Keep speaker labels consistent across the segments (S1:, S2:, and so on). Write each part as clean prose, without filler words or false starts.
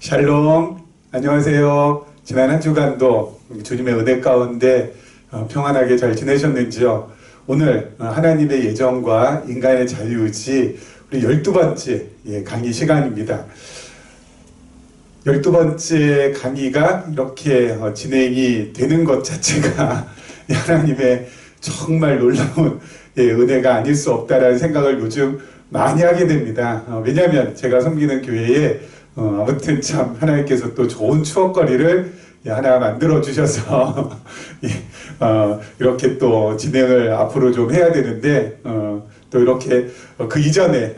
S1: 샬롬, 안녕하세요. 지난 한 주간도 주님의 은혜 가운데 평안하게 잘 지내셨는지요? 오늘 하나님의 예정과 인간의 자유의지 우리 12번째 강의 시간입니다. 12번째 강의가 이렇게 진행이 되는 것 자체가 하나님의 정말 놀라운 은혜가 아닐 수 없다라는 생각을 요즘 많이 하게 됩니다. 왜냐하면 제가 섬기는 교회에 아무튼 참 하나님께서 또 좋은 추억거리를 하나 만들어 주셔서 이렇게 또 진행을 앞으로 좀 해야 되는데 또 이렇게 그 이전에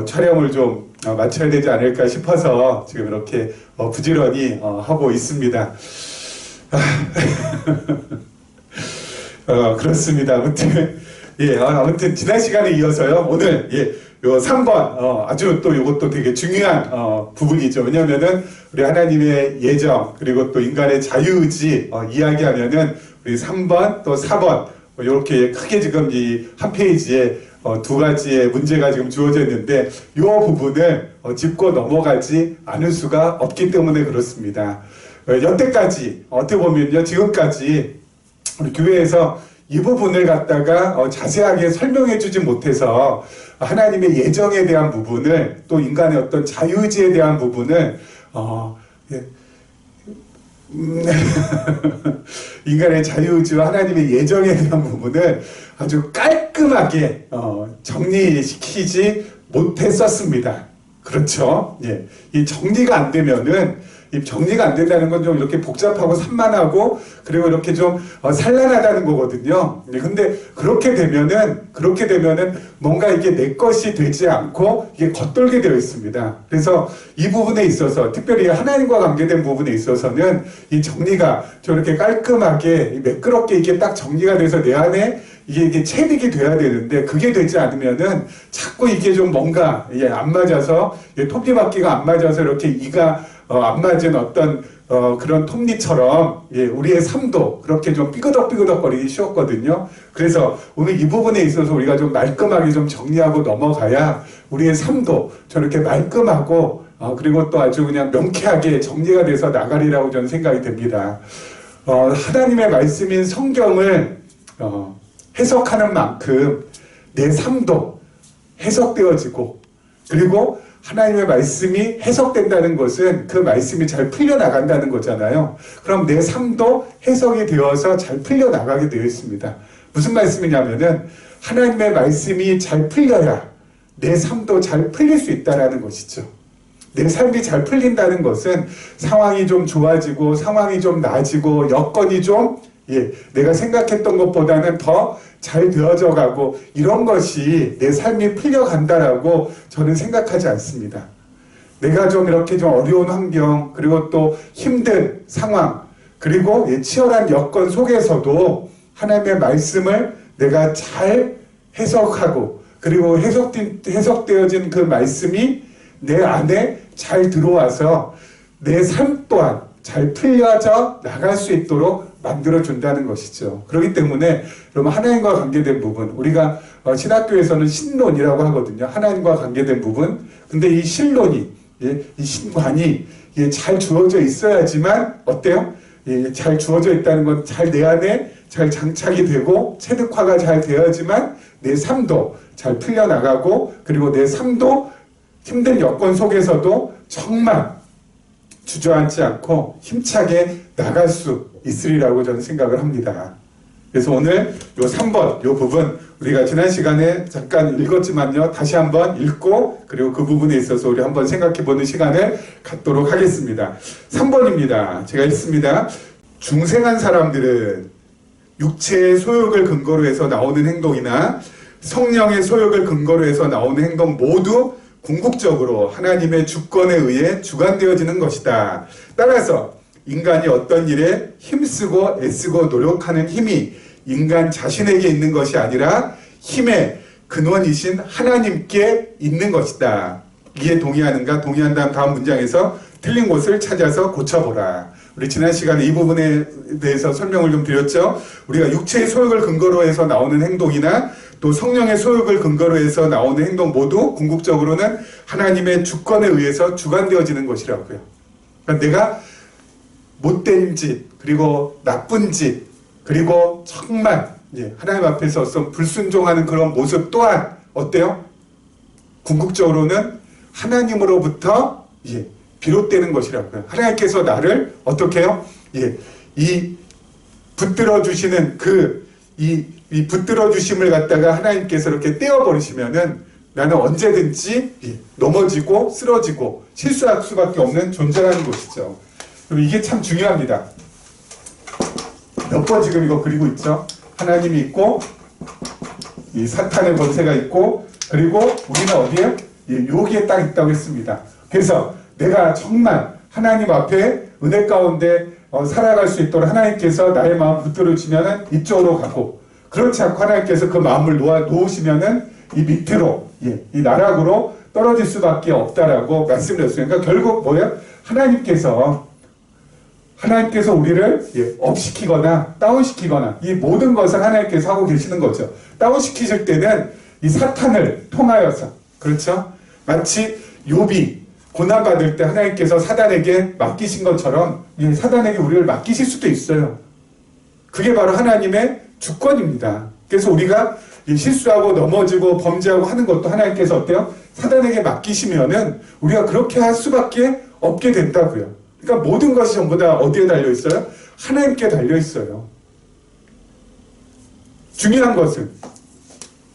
S1: 촬영을 좀 마쳐야 되지 않을까 싶어서 지금 이렇게 부지런히 하고 있습니다. 그렇습니다. 아무튼 지난 시간에 이어서요 오늘 요 3번 아주 또 이것도 되게 중요한 부분이죠. 왜냐하면은 우리 하나님의 예정 그리고 또 인간의 자유의지 이야기하면은 우리 3번 또 4번 이렇게 크게 지금 이 한 페이지에 두 가지의 문제가 지금 주어져 있는데 이 부분을 짚고 넘어가지 않을 수가 없기 때문에 그렇습니다. 여태까지 어떻게 보면요 지금까지 우리 교회에서 이 부분을 갖다가 자세하게 설명해 주지 못해서 하나님의 예정에 대한 부분을 또 인간의 어떤 자유의지에 대한 부분을 인간의 자유의지와 하나님의 예정에 대한 부분을 아주 깔끔하게 정리시키지 못했었습니다. 그렇죠? 이 정리가 안 되면은 이 정리가 안 된다는 건 좀 이렇게 복잡하고 산만하고 그리고 이렇게 좀 산란하다는 거거든요. 근데 그렇게 되면은 뭔가 이게 내 것이 되지 않고 이게 겉돌게 되어 있습니다. 그래서 이 부분에 있어서 특별히 하나님과 관계된 부분에 있어서는 이 정리가 저렇게 깔끔하게 매끄럽게 이게 딱 정리가 돼서 내 안에 이게 체득이 돼야 되는데 그게 되지 않으면은 자꾸 이게 좀 뭔가 안 맞아서 톱니바퀴가 안 맞아서 이렇게 이가 안 맞은 어떤 그런 톱니처럼 우리의 삶도 그렇게 좀 삐그덕삐그덕거리기 쉬웠거든요. 그래서 오늘 이 부분에 있어서 우리가 좀 말끔하게 좀 정리하고 넘어가야 우리의 삶도 저렇게 말끔하고 그리고 또 아주 그냥 명쾌하게 정리가 돼서 나가리라고 저는 생각이 됩니다. 하나님의 말씀인 성경을 해석하는 만큼 내 삶도 해석되어지고 그리고 하나님의 말씀이 해석된다는 것은 그 말씀이 잘 풀려나간다는 거잖아요. 그럼 내 삶도 해석이 되어서 잘 풀려나가게 되어 있습니다. 무슨 말씀이냐면은 하나님의 말씀이 잘 풀려야 내 삶도 잘 풀릴 수 있다는 것이죠. 내 삶이 잘 풀린다는 것은 상황이 좀 좋아지고 상황이 좀 나아지고 여건이 좀 내가 생각했던 것보다는 더 잘 되어져 가고 이런 것이 내 삶이 풀려간다라고 저는 생각하지 않습니다. 내가 좀 이렇게 좀 어려운 환경 그리고 또 힘든 상황 그리고 치열한 여건 속에서도 하나님의 말씀을 내가 잘 해석하고 그리고 해석되어진 그 말씀이 내 안에 잘 들어와서 내 삶 또한 잘 풀려져 나갈 수 있도록 만들어준다는 것이죠. 그렇기 때문에 여러분 하나님과 관계된 부분 우리가 신학교에서는 신론이라고 하거든요. 하나님과 관계된 부분. 근데 이 신론이 이 신관이 잘 주어져 있어야지만 어때요? 잘 주어져 있다는 건 잘 내 안에 잘 장착이 되고 체득화가 잘 되어야지만 내 삶도 잘 풀려나가고 그리고 내 삶도 힘든 여건 속에서도 정말 주저앉지 않고 힘차게 나갈 수 있으리라고 저는 생각을 합니다. 그래서 오늘 요 3번 요 부분 우리가 지난 시간에 잠깐 읽었지만요 다시 한번 읽고 그리고 그 부분에 있어서 우리 한번 생각해보는 시간을 갖도록 하겠습니다. 3번입니다. 제가 읽습니다. 중생한 사람들은 육체의 소욕을 근거로 해서 나오는 행동이나 성령의 소욕을 근거로 해서 나오는 행동 모두 궁극적으로 하나님의 주권에 의해 주관되어지는 것이다. 따라서 인간이 어떤 일에 힘쓰고 애쓰고 노력하는 힘이 인간 자신에게 있는 것이 아니라 힘의 근원이신 하나님께 있는 것이다. 이에 동의하는가? 동의한다면 다음 문장에서 틀린 곳을 찾아서 고쳐보라. 우리 지난 시간에 이 부분에 대해서 설명을 좀 드렸죠. 우리가 육체의 소욕을 근거로 해서 나오는 행동이나 또 성령의 소욕을 근거로 해서 나오는 행동 모두 궁극적으로는 하나님의 주권에 의해서 주관되어지는 것이라고요. 그러니까 내가 못된 짓, 그리고 나쁜 짓, 그리고 정말 하나님 앞에서 어떤 불순종하는 그런 모습 또한 어때요? 궁극적으로는 하나님으로부터 비롯되는 것이라고요. 하나님께서 나를 어떻게 해요? 이 붙들어 주시는 이 붙들어 주심을 갖다가 하나님께서 이렇게 떼어버리시면은 나는 언제든지 넘어지고 쓰러지고 실수할 수밖에 없는 존재라는 것이죠. 그럼 이게 참 중요합니다. 몇 번 지금 이거 그리고 있죠? 하나님이 있고, 이 사탄의 권세가 있고, 그리고 우리는 어디에? 여기에 딱 있다고 했습니다. 그래서 내가 정말 하나님 앞에 은혜 가운데 살아갈 수 있도록 하나님께서 나의 마음 붙들어 주시면은 이쪽으로 가고, 그렇지 않고 하나님께서 그 마음을 놓으시면은 이 밑으로, 이 나락으로 떨어질 수밖에 없다라고 말씀드렸어요. 그러니까 결국 뭐예요? 하나님께서 우리를 업시키거나 다운시키거나 이 모든 것을 하나님께서 하고 계시는 거죠. 다운시키실 때는 이 사탄을 통하여서, 그렇죠? 마치 욥이 고난받을 때 하나님께서 사단에게 맡기신 것처럼 사단에게 우리를 맡기실 수도 있어요. 그게 바로 하나님의 주권입니다. 그래서 우리가 실수하고 넘어지고 범죄하고 하는 것도 하나님께서 어때요? 사단에게 맡기시면은 우리가 그렇게 할 수밖에 없게 된다고요. 그러니까 모든 것이 전부 다 어디에 달려있어요? 하나님께 달려있어요. 중요한 것은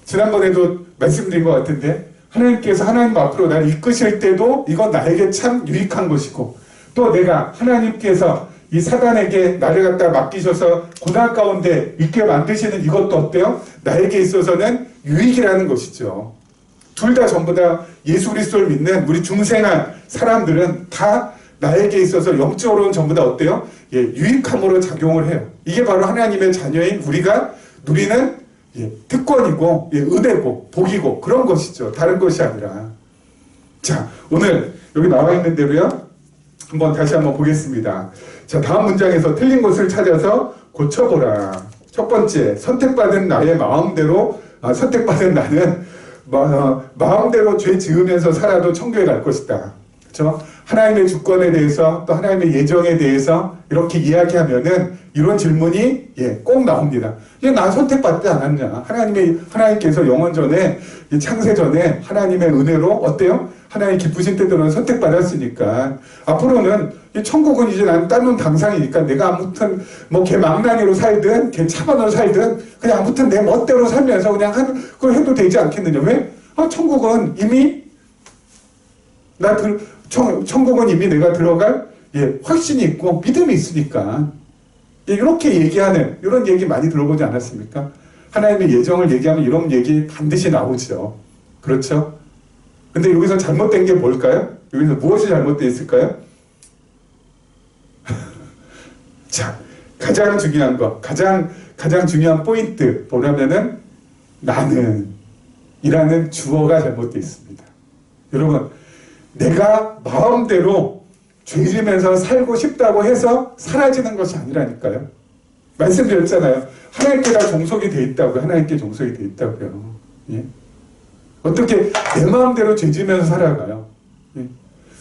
S1: 지난번에도 말씀드린 것 같은데 하나님께서 하나님 앞으로 나를 이끄실 때도 이건 나에게 참 유익한 것이고, 또 내가 하나님께서 이 사단에게 나를 갖다 맡기셔서 고난 가운데 있게 만드시는 이것도 어때요? 나에게 있어서는 유익이라는 것이죠. 둘 다 전부 다 예수 그리스도를 믿는 우리 중생한 사람들은 다 나에게 있어서 영적으로는 전부 다 어때요? 유익함으로 작용을 해요. 이게 바로 하나님의 자녀인 우리가 누리는 특권이고 은혜고 복이고 그런 것이죠. 다른 것이 아니라. 자, 오늘 여기 나와 있는 대로요. 다시 한번 보겠습니다. 자, 다음 문장에서 틀린 것을 찾아서 고쳐보라. 첫 번째, 선택받은 나의 마음대로, 선택받은 나는 마음대로 죄 지으면서 살아도 천국에 갈 것이다. 그렇죠? 하나님의 주권에 대해서 또 하나님의 예정에 대해서 이렇게 이야기하면은 이런 질문이 꼭 나옵니다. 나 선택받지 않았냐? 하나님께서 영원 전에 창세 전에 하나님의 은혜로 어때요? 하나님 기쁘신 때들은 선택받았으니까 앞으로는 이 천국은 이제 난 딴 놈 당상이니까 내가 아무튼 걔 망나니로 살든 걔 차반으로 살든 그냥 아무튼 내 멋대로 살면서 그냥 그걸 해도 되지 않겠느냐? 왜? 천국은 이미 천국은 이미 내가 들어갈 확신이 있고 믿음이 있으니까 이렇게 얘기하는 이런 얘기 많이 들어보지 않았습니까? 하나님의 예정을 얘기하면 이런 얘기 반드시 나오죠. 그렇죠? 근데 여기서 잘못된 게 뭘까요? 여기서 무엇이 잘못되어 있을까요? 자, 가장 중요한 거, 가장 중요한 포인트 보려면은 나는 이라는 주어가 잘못되어 있습니다. 여러분, 내가 마음대로 죄지면서 살고 싶다고 해서 사라지는 것이 아니라니까요. 말씀드렸잖아요. 하나님께 다 종속이 돼 있다고요. 하나님께 종속이 돼 있다고요. 어떻게 내 마음대로 죄지면서 살아가요?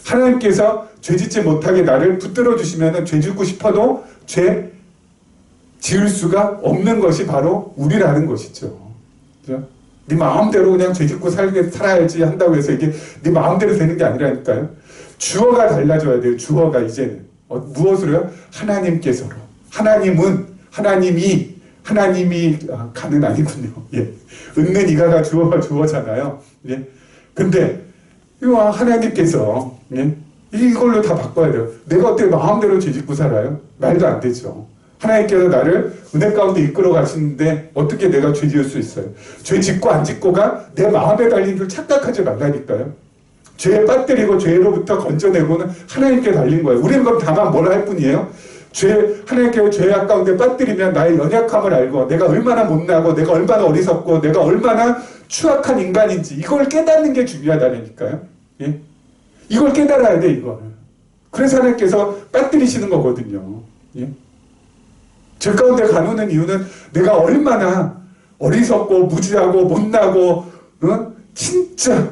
S1: 하나님께서 죄짓지 못하게 나를 붙들어 주시면 죄 짓고 싶어도 죄 지을 수가 없는 것이 바로 우리라는 것이죠. 그죠? 네 마음대로 그냥 죄 짓고 살아야지 한다고 해서 이게 네 마음대로 되는 게 아니라니까요. 주어가 달라져야 돼요. 주어가 이제는. 무엇으로요? 하나님께서로. 하나님이 가는 아니군요. 은는 이가가 주어잖아요. 근데 이거 하나님께서 이걸로 다 바꿔야 돼요. 내가 어떻게 마음대로 죄 짓고 살아요? 말도 안 되죠. 하나님께서 나를 은혜 가운데 이끌어 가시는데 어떻게 내가 죄 지을 수 있어요? 죄 짓고 안 짓고가 내 마음에 달린 줄 착각하지 말라니까요. 죄에 빠뜨리고 죄로부터 건져내고는 하나님께 달린 거예요. 우리는 그럼 다만 뭘 할 뿐이에요? 하나님께서 죄악 가운데 빠뜨리면 나의 연약함을 알고 내가 얼마나 못나고 내가 얼마나 어리석고 내가 얼마나 추악한 인간인지 이걸 깨닫는 게 중요하다니까요. 이걸 깨달아야 돼, 이거를. 그래서 하나님께서 빠뜨리시는 거거든요. 죄 가운데 가누는 이유는 내가 얼마나 어리석고 무지하고 못나고 진짜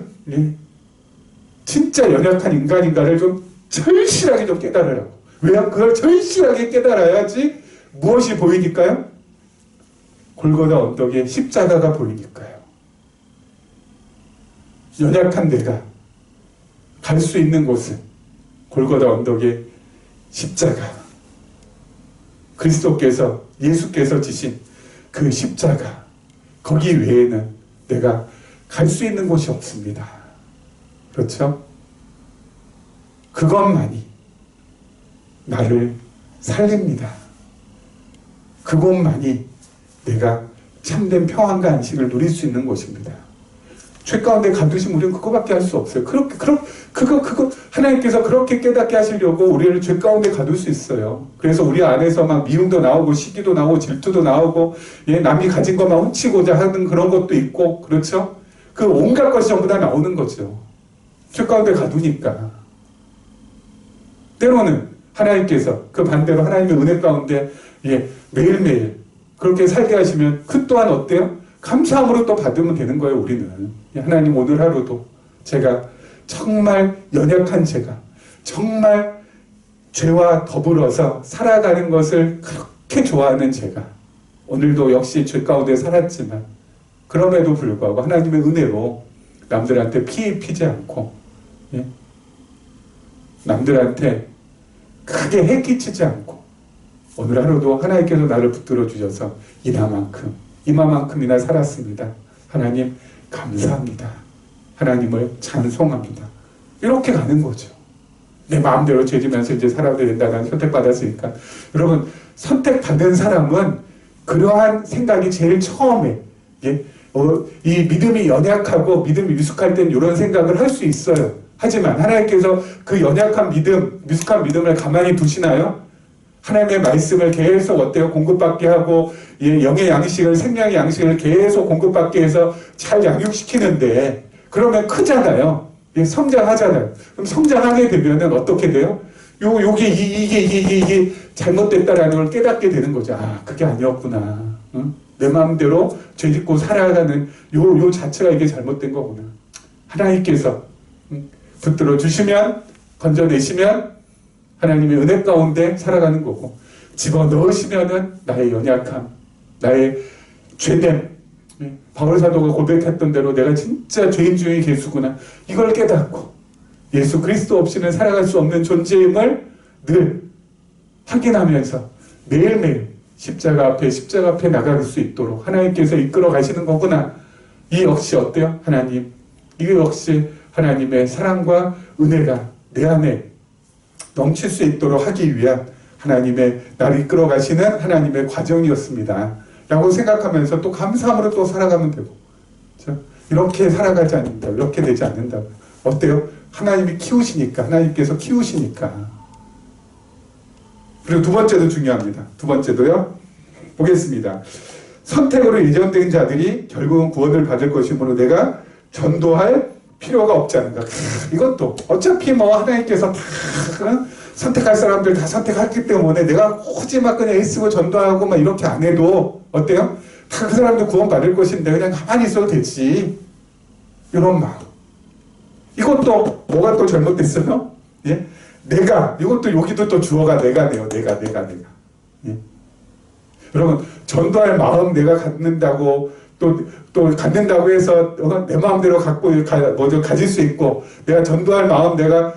S1: 진짜 연약한 인간인가를 좀 절실하게 좀 깨달으라고. 왜요? 그걸 절실하게 깨달아야지 무엇이 보이니까요? 골고다 언덕에 십자가가 보이니까요. 연약한 내가 갈 수 있는 곳은 골고다 언덕에 십자가, 그리스도께서, 예수께서 지신 그 십자가, 거기 외에는 내가 갈 수 있는 곳이 없습니다. 그렇죠? 그것만이 나를 살립니다. 그곳만이 내가 참된 평안과 안식을 누릴 수 있는 곳입니다. 죄 가운데 가두신 우리는 그거밖에 할 수 없어요. 그거 하나님께서 그렇게 깨닫게 하시려고 우리를 죄 가운데 가둘 수 있어요. 그래서 우리 안에서 막 미움도 나오고 시기도 나오고 질투도 나오고 남이 가진 것만 훔치고자 하는 그런 것도 있고, 그렇죠? 그 온갖 것이 전부 다 나오는 거죠. 죄 가운데 가두니까. 때로는 하나님께서 그 반대로 하나님의 은혜 가운데 매일매일 그렇게 살게 하시면 그 또한 어때요? 감사함으로 또 받으면 되는 거예요. 우리는 하나님 오늘 하루도 제가 정말 연약한 제가 정말 죄와 더불어서 살아가는 것을 그렇게 좋아하는 제가 오늘도 역시 죄 가운데 살았지만 그럼에도 불구하고 하나님의 은혜로 남들한테 피해 입히지 않고 남들한테 크게 해끼치지 않고 오늘 하루도 하나님께서 나를 붙들어 주셔서 이마만큼이나 살았습니다. 하나님 감사합니다. 하나님을 찬송합니다. 이렇게 가는 거죠. 내 마음대로 죄지면서 이제 살아야 된다. 난 선택받았으니까. 여러분, 선택받은 사람은 그러한 생각이 제일 처음에 이 믿음이 연약하고 믿음이 미숙할 땐 이런 생각을 할 수 있어요. 하지만 하나님께서 그 연약한 믿음, 미숙한 믿음을 가만히 두시나요? 하나님의 말씀을 계속 어때요? 공급받게 하고 영의 양식을, 생명의 양식을 계속 공급받게 해서 잘 양육시키는데 그러면 크잖아요. 성장하잖아요. 그럼 성장하게 되면은 어떻게 돼요? 이게 잘못됐다라는 걸 깨닫게 되는 거죠. 아, 그게 아니었구나. 응? 내 마음대로 죄 짓고 살아가는 요 자체가 이게 잘못된 거구나. 하나님께서 붙들어 주시면, 건져내시면 하나님의 은혜 가운데 살아가는 거고, 집어넣으시면은 나의 연약함, 나의 죄됨, 바울 사도가 고백했던 대로 내가 진짜 죄인 중의 괴수구나, 이걸 깨닫고 예수 그리스도 없이는 살아갈 수 없는 존재임을 늘 확인하면서 매일매일 십자가 앞에 나갈 수 있도록 하나님께서 이끌어 가시는 거구나. 이 역시 어때요? 이게 역시 하나님의 사랑과 은혜가 내 안에 넘칠 수 있도록 하기 위한 하나님의 나를 이끌어 가시는 하나님의 과정이었습니다. 라고 생각하면서 또 감사함으로 또 살아가면 되고, 그렇죠? 이렇게 살아가지 않는다. 이렇게 되지 않는다. 어때요? 하나님이 키우시니까, 하나님께서 키우시니까. 그리고 두 번째도 중요합니다. 두 번째도요. 보겠습니다. 선택으로 예정된 자들이 결국은 구원을 받을 것이므로 내가 전도할 필요가 없지 않은가. 이것도 어차피 하나님께서 다 선택할 사람들 다 선택했기 때문에 내가 굳이 그냥 애쓰고 전도하고 이렇게 안 해도 어때요? 다 그 사람들 구원 받을 것인데 그냥 가만히 있어도 되지. 이런 마음. 이것도 뭐가 또 잘못됐어요? 이것도 여기도 또 주어가 내가네요. 내가. 여러분, 전도할 마음 내가 갖는다고 또 갖는다고 해서 내 마음대로 가질 수 있고, 내가 전도할 마음 내가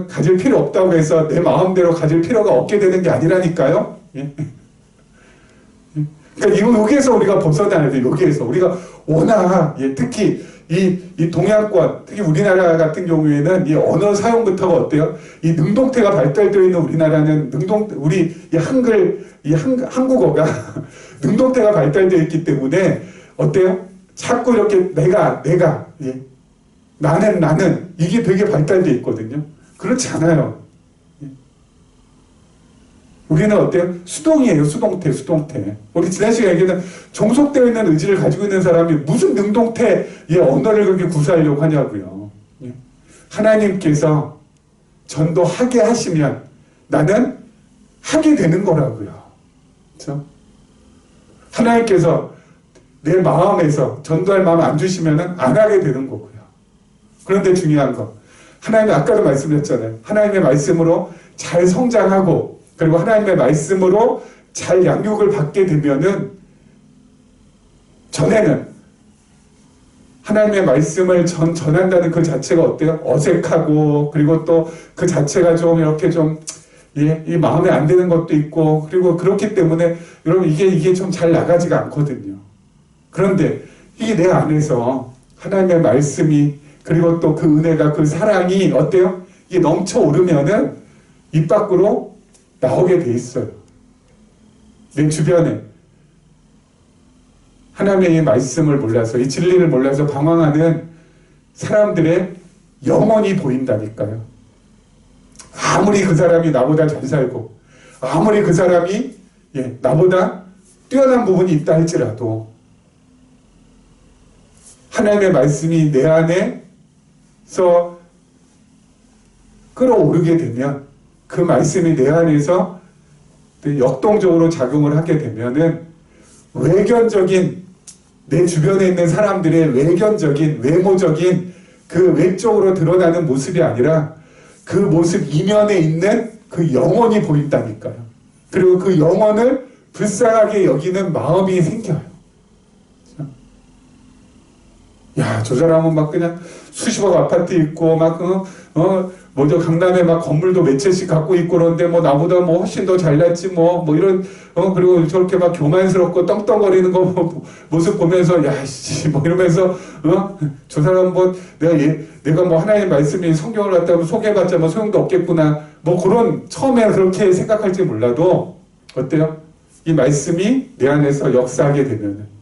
S1: 가질 필요 없다고 해서 내 마음대로 가질 필요가 없게 되는 게 아니라니까요. 그러니까 여기에서 우리가 벗어나야 돼요. 여기에서 우리가 워낙 특히 이 동양권, 특히 우리나라 같은 경우에는 이 언어 사용부터가 어때요? 이 능동태가 발달되어 있는 우리나라는 우리 한국어가 능동태가 발달되어 있기 때문에 어때요? 자꾸 이렇게 내가 나는 이게 되게 발달되어 있거든요. 그렇지 않아요. 우리는 어때요? 수동이에요. 수동태. 우리 지난 시간에 얘기했던 종속되어 있는 의지를 가지고 있는 사람이 무슨 능동태의 언어를 그렇게 구사하려고 하냐고요. 하나님께서 전도하게 하시면 나는 하게 되는 거라고요. 그렇죠? 하나님께서 내 마음에서 전도할 마음 안 주시면은 안 하게 되는 거고요. 그런데 중요한 거, 하나님이 아까도 말씀드렸잖아요. 하나님의 말씀으로 잘 성장하고 그리고 하나님의 말씀으로 잘 양육을 받게 되면은 전에는 하나님의 말씀을 전한다는 그 자체가 어때요? 어색하고 그리고 또 그 자체가 좀 이렇게 좀 이 마음에 안 드는 것도 있고 그리고 그렇기 때문에 여러분 이게 좀 잘 나가지가 않거든요. 그런데 이게 내 안에서 하나님의 말씀이 그리고 또 그 은혜가 그 사랑이 어때요? 이게 넘쳐 오르면은 입 밖으로 나오게 돼 있어요. 내 주변에 하나님의 이 말씀을 몰라서 이 진리를 몰라서 방황하는 사람들의 영혼이 보인다니까요. 아무리 그 사람이 나보다 잘 살고 아무리 그 사람이 나보다 뛰어난 부분이 있다 할지라도 하나님의 말씀이 내 안에서 끌어오르게 되면 그 말씀이 내 안에서 역동적으로 작용을 하게 되면은 외견적인 내 주변에 있는 사람들의 외견적인 외모적인 그 외적으로 드러나는 모습이 아니라 그 모습 이면에 있는 그 영혼이 보인다니까요. 그리고 그 영혼을 불쌍하게 여기는 마음이 생겨요. 야, 저 사람은 막 그냥 수십억 아파트 있고 막 뭐죠 강남에 막 건물도 몇 채씩 갖고 있고 그런데 뭐 나보다 뭐 훨씬 더 잘났지 뭐 이런 그리고 저렇게 막 교만스럽고 떵떵거리는 거 모습 보면서 야씨 뭐 이러면서 저 사람 뭐 내가 뭐 하나님의 말씀이 성경을 갖다 소개해봤자 뭐 소용도 없겠구나 뭐 그런 처음에 그렇게 생각할지 몰라도 어때요? 이 말씀이 내 안에서 역사하게 되면은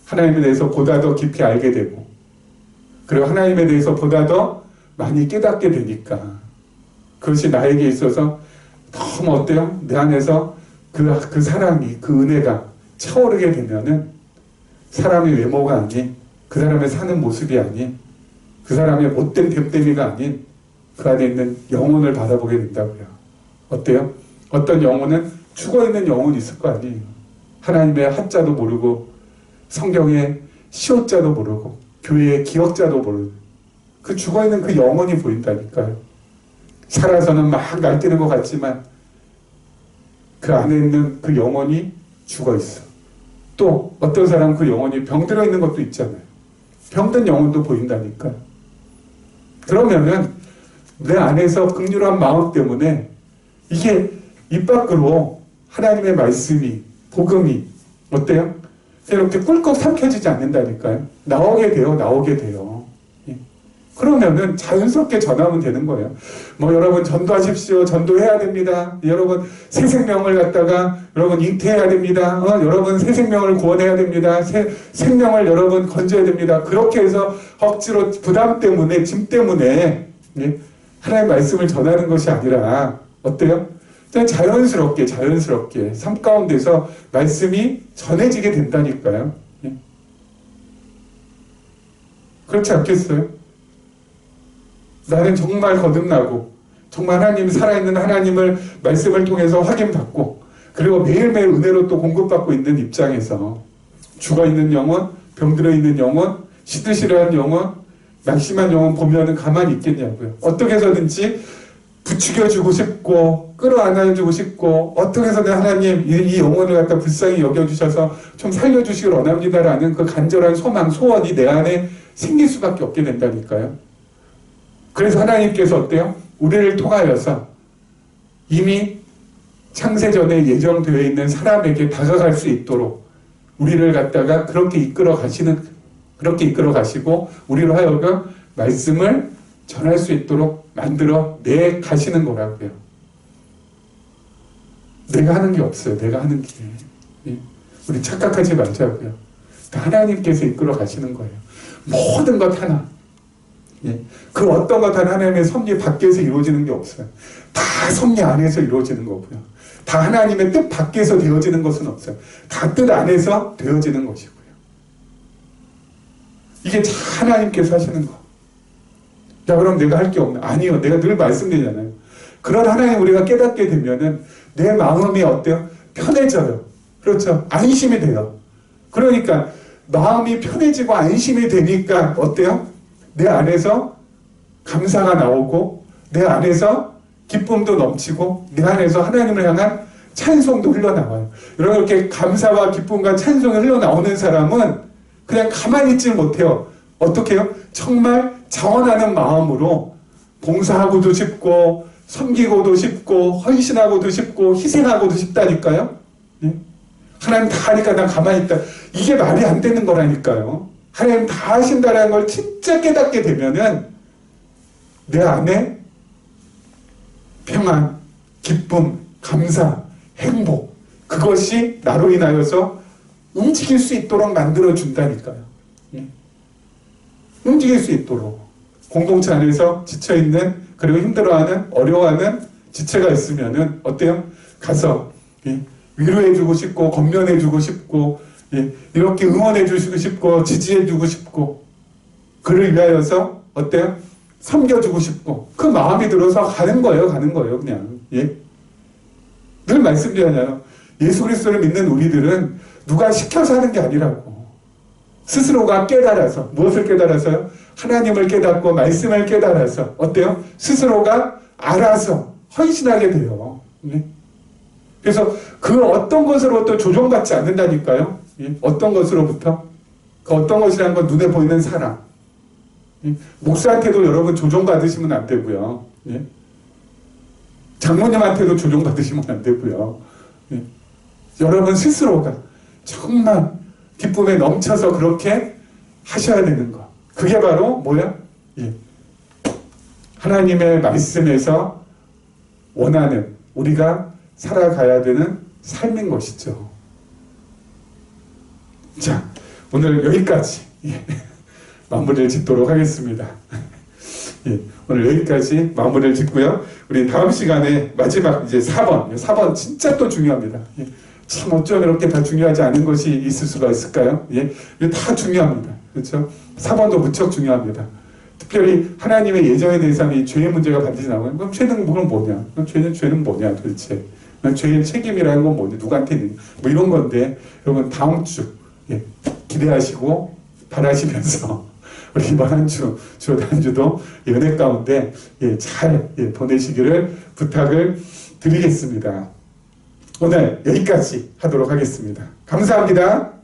S1: 하나님에 대해서 보다 더 깊이 알게 되고 그리고 하나님에 대해서 보다 더 많이 깨닫게 되니까 그것이 나에게 있어서 너무 어때요? 내 안에서 그 사랑이 그 은혜가 차오르게 되면은 사람의 외모가 아닌 그 사람의 사는 모습이 아닌 그 사람의 못된 됨됨이가 아닌 그 안에 있는 영혼을 바라보게 된다고요. 어때요? 어떤 영혼은 죽어있는 영혼이 있을 거 아니에요. 하나님의 한자도 모르고 성경의 시옷자도 모르고 교회의 기억자도 모르고 그 죽어있는 그 영혼이 보인다니까요. 살아서는 막 날뛰는 것 같지만 그 안에 있는 그 영혼이 죽어있어. 또 어떤 사람은 그 영혼이 병들어 있는 것도 있잖아요. 병든 영혼도 보인다니까요. 그러면은 내 안에서 긍휼한 마음 때문에 이게 입 밖으로 하나님의 말씀이 복음이 어때요? 이렇게 꿀꺽 삼켜지지 않는다니까요. 나오게 돼요. 그러면은 자연스럽게 전하면 되는 거예요. 뭐 여러분 전도하십시오. 전도해야 됩니다. 여러분 새 생명을 갖다가 여러분 잉태해야 됩니다. 여러분 새 생명을 구원해야 됩니다. 새 생명을 여러분 건져야 됩니다. 그렇게 해서 억지로 부담 때문에 짐 때문에 하나님의 말씀을 전하는 것이 아니라 어때요? 그냥 자연스럽게 삶 가운데서 말씀이 전해지게 된다니까요. 그렇지 않겠어요? 나는 정말 거듭나고 정말 하나님 살아있는 하나님을 말씀을 통해서 확인받고 그리고 매일매일 은혜로 또 공급받고 있는 입장에서 죽어있는 영혼, 병들어 있는 영혼, 시들시들한 영혼, 낙심한 영혼 보면은 가만히 있겠냐고요. 어떻게 해서든지 부추겨주고 싶고 끌어안아주고 싶고 어떻게 해서든 하나님 이 영혼을 갖다 불쌍히 여겨주셔서 좀 살려주시길 원합니다라는 그 간절한 소망, 소원이 내 안에 생길 수밖에 없게 된다니까요. 그래서 하나님께서 어때요? 우리를 통하여서 이미 창세전에 예정되어 있는 사람에게 다가갈 수 있도록 우리를 갖다가 그렇게 이끌어 가시고 우리로 하여금 말씀을 전할 수 있도록 만들어 내 가시는 거라고요. 내가 하는 게 없어요. 내가 하는 게. 우리 착각하지 말자고요. 다 하나님께서 이끌어 가시는 거예요. 모든 것 하나. 그 어떤 것 하나 하나님의 섭리 밖에서 이루어지는 게 없어요. 다 섭리 안에서 이루어지는 거고요. 다 하나님의 뜻 밖에서 되어지는 것은 없어요. 다 뜻 안에서 되어지는 것이고요. 이게 다 하나님께서 하시는 거. 야, 그럼 내가 할 게 없나? 아니요. 내가 늘 말씀드리잖아요. 그런 하나님 우리가 깨닫게 되면은 내 마음이 어때요? 편해져요. 그렇죠. 안심이 돼요. 그러니까 마음이 편해지고 안심이 되니까 어때요? 내 안에서 감사가 나오고 내 안에서 기쁨도 넘치고 내 안에서 하나님을 향한 찬송도 흘러나와요. 여러분 이렇게 감사와 기쁨과 찬송이 흘러나오는 사람은 그냥 가만히 있지 못해요. 어떻게 해요? 정말 자원하는 마음으로 봉사하고도 싶고 섬기고도 싶고 헌신하고도 싶고 희생하고도 싶다니까요. 예? 하나님 다 하니까 난 가만히 있다. 이게 말이 안 되는 거라니까요. 하나님 다 하신다는 걸 진짜 깨닫게 되면은 내 안에 평안, 기쁨, 감사, 행복 그것이 나로 인하여서 움직일 수 있도록 만들어준다니까요. 예? 움직일 수 있도록 공동체 안에서 지쳐있는 그리고 힘들어하는 어려워하는 지체가 있으면은 어때요? 가서 예? 위로해주고 싶고 권면해주고 싶고 예? 이렇게 응원해주고 싶고 지지해주고 싶고 그를 위하여서 어때요? 섬겨주고 싶고 그 마음이 들어서 가는 거예요 그냥. 예? 늘 말씀드리잖아요. 예수 그리스도를 믿는 우리들은 누가 시켜서 하는 게 아니라고. 스스로가 깨달아서 무엇을 깨달아서요? 하나님을 깨닫고 말씀을 깨달아서 어때요? 스스로가 알아서 헌신하게 돼요. 예? 그래서 그 어떤 것으로부터 조종받지 않는다니까요. 예? 어떤 것으로부터? 그 어떤 것이라는 건 눈에 보이는 사람. 예? 목사한테도 여러분 조종받으시면 안 되고요. 예? 장모님한테도 조종받으시면 안 되고요. 예? 여러분 스스로가 정말 기쁨에 넘쳐서 그렇게 하셔야 되는 거. 그게 바로 뭐야? 예. 하나님의 말씀에서 원하는 우리가 살아가야 되는 삶인 것이죠. 자, 오늘 여기까지 마무리를 짓도록 하겠습니다. 예, 오늘 여기까지 마무리를 짓고요. 우리 다음 시간에 마지막 이제 4번 진짜 또 중요합니다. 예, 참 어쩜 이렇게 다 중요하지 않은 것이 있을 수가 있을까요? 예, 이게 다 중요합니다. 그렇죠? 4번도 무척 중요합니다. 특별히 하나님의 예정에 대해서 이 죄의 문제가 반드시 나오면 그럼 죄는 뭐냐? 그럼 죄는 뭐냐 도대체? 죄의 책임이라는 건 뭐냐? 누구한테 있는? 뭐 이런 건데 여러분 다음 주 예, 기대하시고 바라시면서 우리 이번 한 주 주도 은혜 가운데 예, 잘 보내시기를 부탁을 드리겠습니다. 오늘 여기까지 하도록 하겠습니다. 감사합니다.